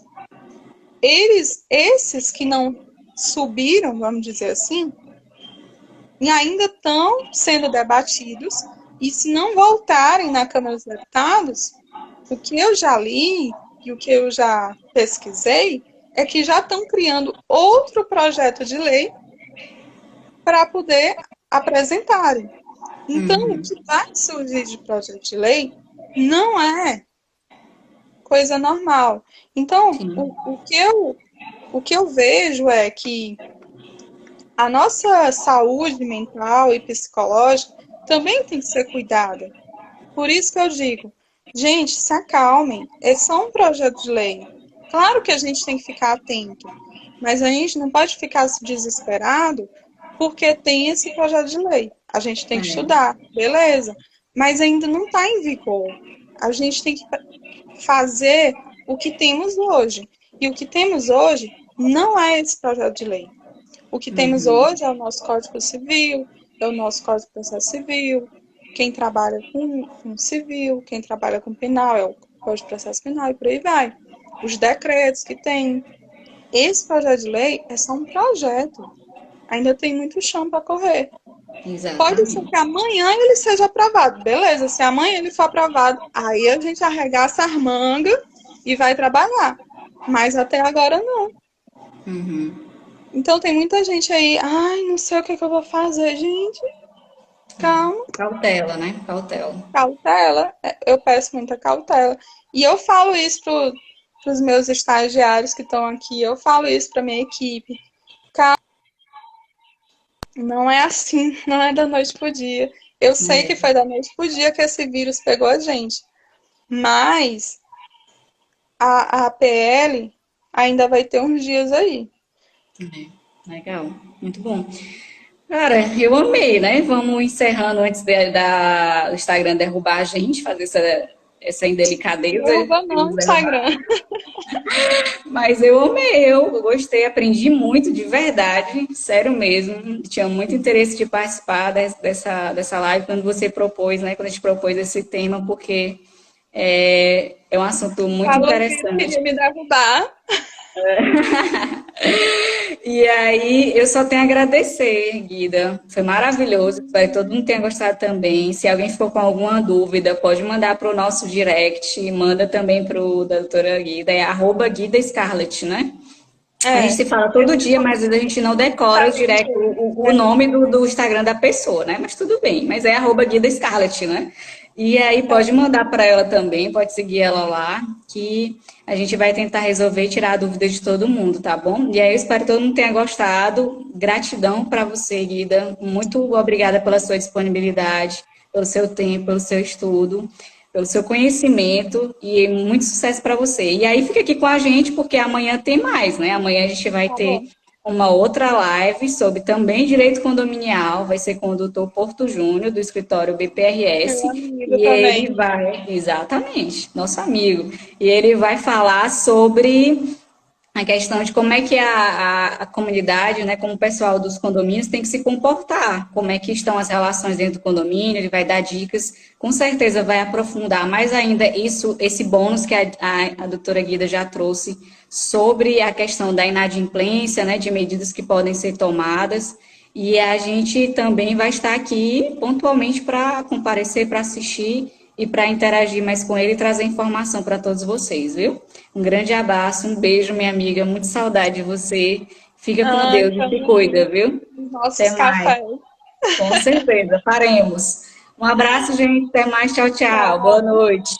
esses que não subiram, vamos dizer assim, e ainda estão sendo debatidos, e se não voltarem na Câmara dos Deputados, o que eu já li e o que eu já pesquisei é que já estão criando outro projeto de lei para poder apresentarem. Então, o uhum, que vai surgir de projeto de lei não é coisa normal. Então, Sim. o que eu vejo é que a nossa saúde mental e psicológica também tem que ser cuidada. Por isso que eu digo, gente, se acalmem, é só um projeto de lei. Claro que a gente tem que ficar atento, mas a gente não pode ficar desesperado porque tem esse projeto de lei. A gente tem que É. estudar, beleza, mas ainda não está em vigor. A gente tem que fazer o que temos hoje. E o que temos hoje não é esse projeto de lei. O que temos Uhum. hoje é o nosso Código Civil, é o nosso Código de Processo Civil. Quem trabalha com civil, quem trabalha com penal é o Código de Processo Penal e por aí vai. Os decretos que tem. Esse projeto de lei é só um projeto. Ainda tem muito chão para correr. Pode ser que Exatamente. amanhã ele seja aprovado. Beleza, se amanhã ele for aprovado, aí a gente arregaça as mangas e vai trabalhar. Mas até agora não. Uhum. Então tem muita gente aí, ai, não sei o que, que eu vou fazer, gente. Calma, Cautela, né? Cautela. cautela. Eu peço muita cautela. E eu falo isso para os meus estagiários que estão aqui, eu falo isso para minha equipe. Não é assim, não é da noite pro dia. Eu sei que É, foi da noite pro dia que esse vírus pegou a gente, mas a PL ainda vai ter uns dias aí. legal. Muito bom. Cara, eu amei, né? Vamos encerrando antes do Instagram derrubar a gente, fazer essa indelicadeza. Derruba não, Eles derrubar. Instagram. Mas eu amei, eu gostei, aprendi muito de verdade, sério mesmo. Tinha muito interesse de participar dessa live quando você propôs, né? Quando a gente propôs esse tema, porque é um assunto muito Falou que interessante. queria me derrubar. E aí, eu só tenho a agradecer, Guida. Foi maravilhoso. Espero que todo mundo tenha gostado também. Se alguém ficou com alguma dúvida, pode mandar para o nosso direct. Manda também para o da doutora Guida. É arroba Guida Scarlett, né? A gente É, se fala todo esse dia, mas às vezes a gente não decora o, exatamente direct, isso. o nome do Instagram da pessoa, né? Mas tudo bem. Mas é arroba Guida Scarlett, né? E aí pode mandar para ela também, pode seguir ela lá, que a gente vai tentar resolver e tirar a dúvida de todo mundo, tá bom? E aí eu espero que todo mundo tenha gostado. Gratidão para você, Guida. Muito obrigada pela sua disponibilidade, pelo seu tempo, pelo seu estudo, pelo seu conhecimento e muito sucesso para você. E aí fica aqui com a gente, porque amanhã tem mais, né? Amanhã a gente vai Tá ter bom. uma outra live sobre também direito condominial, vai ser com o doutor Porto Júnior, do escritório Meu BPRS, amigo e também. ele vai, exatamente, nosso amigo, e ele vai falar sobre a questão de como é que a comunidade, né, como o pessoal dos condomínios tem que se comportar, como é que estão as relações dentro do condomínio, ele vai dar dicas, com certeza vai aprofundar mais ainda isso, esse bônus que a doutora Guida já trouxe sobre a questão da inadimplência, né, de medidas que podem ser tomadas, e a gente também vai estar aqui pontualmente para comparecer, para assistir e para interagir mais com ele e trazer informação para todos vocês, viu? Um grande abraço, um beijo, minha amiga. Muito saudade de você. Fica com Ai, Deus e se também. cuida, viu? Nossos Até mais. cafés. Com certeza, faremos. Um abraço, gente. Até mais. Tchau, tchau. Boa Tchau. noite.